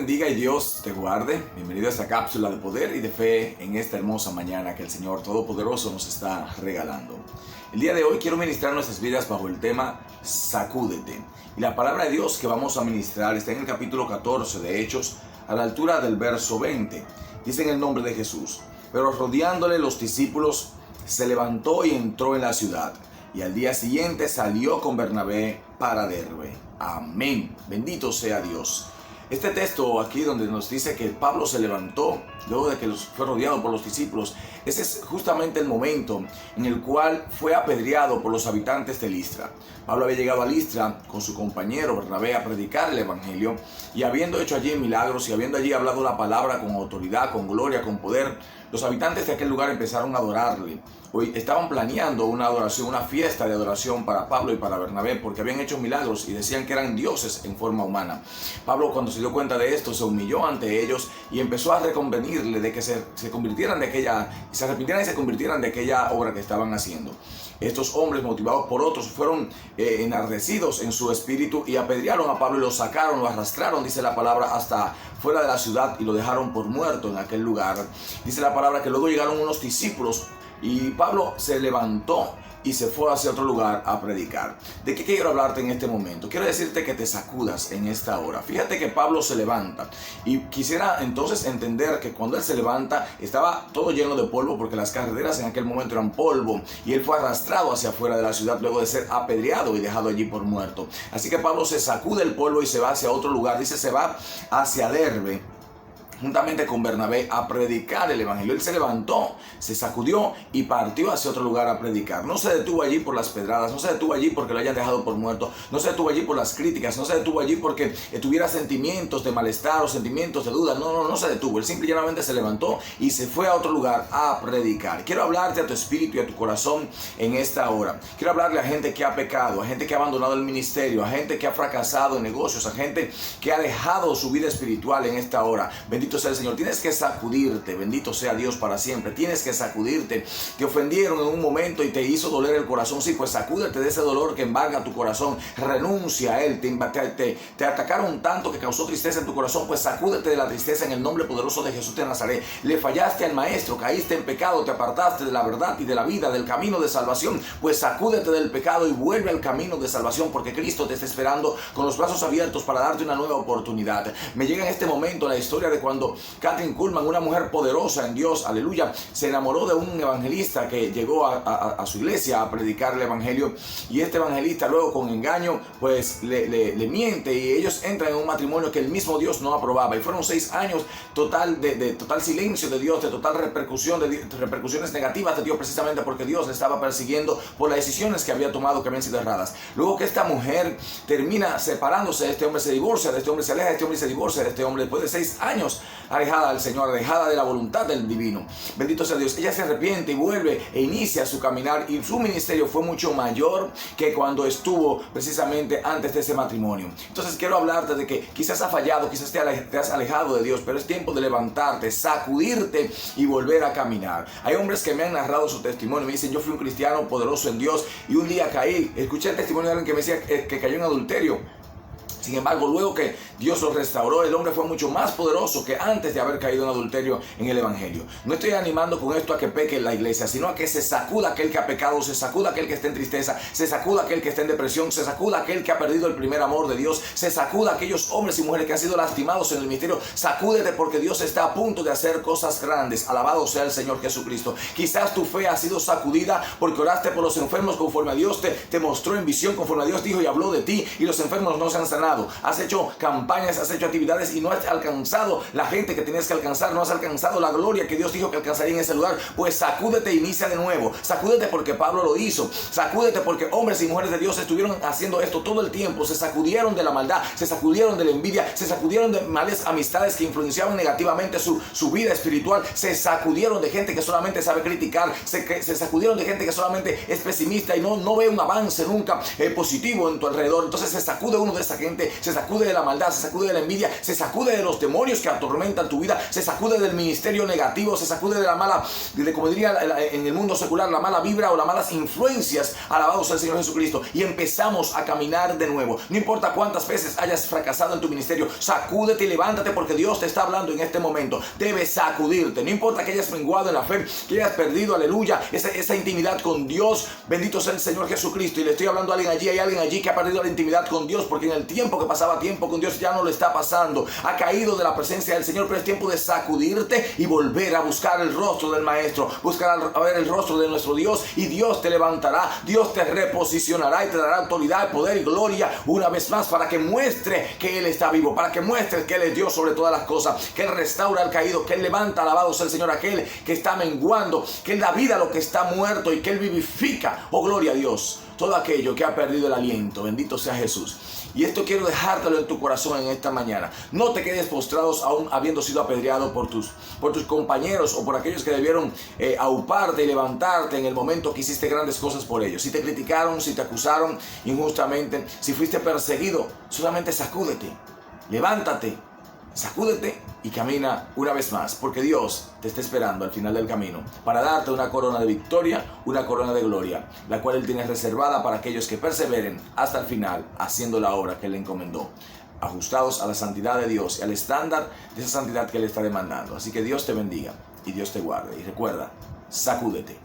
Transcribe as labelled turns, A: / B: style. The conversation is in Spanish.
A: bendiga y Dios te guarde. Bienvenido a esta cápsula de poder y de fe en esta hermosa mañana que el Señor Todopoderoso nos está regalando. El día de hoy quiero ministrar nuestras vidas bajo el tema Sacúdete. Y la palabra de Dios que vamos a ministrar está en el capítulo 14 de Hechos, a la altura del verso 20. Dice en el nombre de Jesús: pero rodeándole los discípulos, se levantó y entró en la ciudad. Y al día siguiente salió con Bernabé para Derbe. Amén. Bendito sea Dios. Este texto aquí donde nos dice que Pablo se levantó luego de que fue rodeado por los discípulos, ese es justamente el momento en el cual fue apedreado por los habitantes de Listra. Pablo había llegado a Listra con su compañero Bernabé a predicar el evangelio, y habiendo hecho allí milagros y habiendo allí hablado la palabra con autoridad, con gloria, con poder, los habitantes de aquel lugar empezaron a adorarle. Hoy estaban planeando una adoración, una fiesta de adoración para Pablo y para Bernabé, porque habían hecho milagros y decían que eran dioses en forma humana. Pablo, cuando se dio cuenta de esto, se humilló ante ellos y empezó a reconvenirle de que se convirtieran de aquella, se arrepintieran y se convirtieran de aquella obra que estaban haciendo. Estos hombres, motivados por otros, fueron enardecidos en su espíritu y apedrearon a Pablo y lo sacaron, lo arrastraron, dice la palabra, hasta fuera de la ciudad y lo dejaron por muerto en aquel lugar. Dice la palabra que luego llegaron unos discípulos y Pablo se levantó y se fue hacia otro lugar a predicar. ¿De qué quiero hablarte en este momento? Quiero decirte que te sacudas en esta hora. Fíjate que Pablo se levanta y quisiera entonces entender que cuando él se levanta estaba todo lleno de polvo, porque las carreteras en aquel momento eran polvo, y él fue arrastrado hacia afuera de la ciudad luego de ser apedreado y dejado allí por muerto. Así que Pablo se sacude el polvo y se va hacia otro lugar. Dice, se va hacia Derbe, juntamente con Bernabé, a predicar el evangelio. Él se levantó, se sacudió y partió hacia otro lugar a predicar. No se detuvo allí por las pedradas, no se detuvo allí porque lo hayan dejado por muerto, no se detuvo allí por las críticas, no se detuvo allí porque tuviera sentimientos de malestar o sentimientos de duda. No se detuvo. Él simple y llanamente se levantó y se fue a otro lugar a predicar. Quiero hablarte a tu espíritu y a tu corazón en esta hora. Quiero hablarle a gente que ha pecado, a gente que ha abandonado el ministerio, a gente que ha fracasado en negocios, a gente que ha dejado su vida espiritual en esta hora. Bendito sea el Señor. Tienes que sacudirte. Bendito sea Dios para siempre. Tienes que sacudirte. Te ofendieron en un momento y te hizo doler el corazón. Sí, pues sacúdete de ese dolor que embarga tu corazón. Renuncia a él. Te atacaron tanto que causó tristeza en tu corazón. Pues sacúdete de la tristeza en el nombre poderoso de Jesús de Nazaret. Le fallaste al maestro, caíste en pecado, te apartaste de la verdad y de la vida, del camino de salvación. Pues sacúdete del pecado y vuelve al camino de salvación, porque Cristo te está esperando con los brazos abiertos para darte una nueva oportunidad. Me llega en este momento la historia de cuando Kathryn Kuhlman, una mujer poderosa en Dios, aleluya, se enamoró de un evangelista que llegó a su iglesia a predicar el evangelio, y este evangelista luego con engaño pues le miente, y ellos entran en un matrimonio que el mismo Dios no aprobaba, y fueron 6 años de total silencio de Dios, de total repercusiones negativas de Dios, precisamente porque Dios le estaba persiguiendo por las decisiones que había tomado que habían sido erradas. Luego que esta mujer termina separándose, este hombre se divorcia de este hombre, se aleja de este hombre y se divorcia de este hombre después de 6 años alejada del Señor, alejada de la voluntad del divino. Bendito sea Dios. Ella se arrepiente y vuelve e inicia su caminar, y su ministerio fue mucho mayor que cuando estuvo precisamente antes de ese matrimonio. Entonces quiero hablarte de que quizás has fallado, quizás te has alejado de Dios, pero es tiempo de levantarte, sacudirte y volver a caminar. Hay hombres que me han narrado su testimonio, me dicen: yo fui un cristiano poderoso en Dios y un día caí. Escuché el testimonio de alguien que me decía que cayó en adulterio. Sin embargo, luego que Dios lo restauró, el hombre fue mucho más poderoso que antes de haber caído en adulterio en el evangelio. No estoy animando con esto a que peque en la iglesia, sino a que se sacuda aquel que ha pecado, se sacuda aquel que está en tristeza, se sacuda aquel que está en depresión, se sacuda aquel que ha perdido el primer amor de Dios, se sacuda aquellos hombres y mujeres que han sido lastimados en el ministerio. Sacúdete, porque Dios está a punto de hacer cosas grandes. Alabado sea el Señor Jesucristo. Quizás tu fe ha sido sacudida porque oraste por los enfermos conforme a Dios te mostró en visión, conforme a Dios dijo y habló de ti, y los enfermos no se han sanado. Has hecho campañas, has hecho actividades y no has alcanzado la gente que tenías que alcanzar, no has alcanzado la gloria que Dios dijo que alcanzaría en ese lugar. Pues sacúdete e inicia de nuevo. Sacúdete porque Pablo lo hizo. Sacúdete porque hombres y mujeres de Dios estuvieron haciendo esto todo el tiempo. Se sacudieron de la maldad, se sacudieron de la envidia, se sacudieron de malas amistades que influenciaban negativamente su vida espiritual. Se sacudieron de gente que solamente sabe criticar, se sacudieron de gente que solamente es pesimista y no ve un avance nunca positivo en tu alrededor. Entonces se sacude uno de esa gente mente, se sacude de la maldad, se sacude de la envidia, se sacude de los demonios que atormentan tu vida, se sacude del ministerio negativo, se sacude de la mala, como diría en el mundo secular, la mala vibra o las malas influencias. Alabado sea el Señor Jesucristo. Y empezamos a caminar de nuevo. No importa cuántas veces hayas fracasado en tu ministerio, sacúdete y levántate, porque Dios te está hablando en este momento. Debes sacudirte. No importa que hayas menguado en la fe, que hayas perdido, aleluya, esa intimidad con Dios. Bendito sea el Señor Jesucristo. Y le estoy hablando a alguien allí. Hay alguien allí que ha perdido la intimidad con Dios, porque en el tiempo que pasaba tiempo con Dios ya no lo está pasando. Ha caído de la presencia del Señor, pero es tiempo de sacudirte y volver a buscar el rostro del Maestro, buscar a ver el rostro de nuestro Dios, y Dios te levantará, Dios te reposicionará y te dará autoridad, poder y gloria una vez más, para que muestre que Él está vivo, para que muestre que Él es Dios sobre todas las cosas, que Él restaura al caído, que Él levanta, alabado sea el Señor, aquel que está menguando, que Él da vida a lo que está muerto y que Él vivifica, oh gloria a Dios, todo aquello que ha perdido el aliento. Bendito sea Jesús. Y esto quiero dejártelo en tu corazón en esta mañana. No te quedes postrados aún habiendo sido apedreado por tus compañeros o por aquellos que debieron auparte y levantarte en el momento que hiciste grandes cosas por ellos. Si te criticaron, si te acusaron injustamente, si fuiste perseguido, solamente sacúdete, levántate, sacúdete y camina una vez más, porque Dios te está esperando al final del camino para darte una corona de victoria, una corona de gloria, la cual Él tiene reservada para aquellos que perseveren hasta el final haciendo la obra que Él le encomendó, ajustados a la santidad de Dios y al estándar de esa santidad que Él está demandando. Así que Dios te bendiga y Dios te guarde. Y recuerda, sacúdete.